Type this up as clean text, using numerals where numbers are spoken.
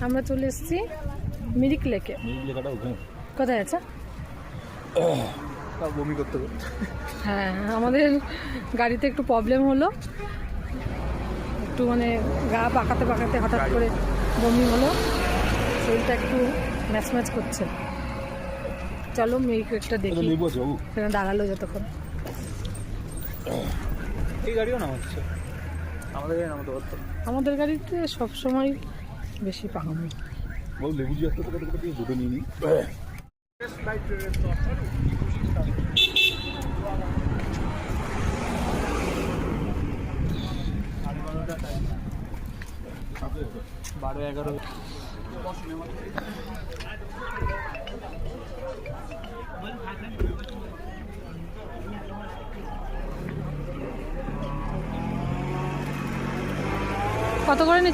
আমরা চলে এসেছি মিরিক লেকে। কোথায় আছে? বমি করতে হবে। হ্যাঁ, আমাদের গাড়িতে একটু প্রবলেম হলো, একটু মানে গা পাকাতে পাকাতে হঠাৎ করে বমি হলো, শরীরটা একটু ম্যাচ ম্যাচ করছে। চলো মিরিক লেকটা দেখি। সেখানে দাঁড়ালো যতক্ষণ। এই গাড়িও না হচ্ছে আমাদের গাড়ি নামাতে পারতো। আমাদের গাড়িতে সবসময় বেশি পাকামি। লেবু দিয়ে একটা দুটো নিয়ে নিই। বারো 11 কত করে নিচ্ছে?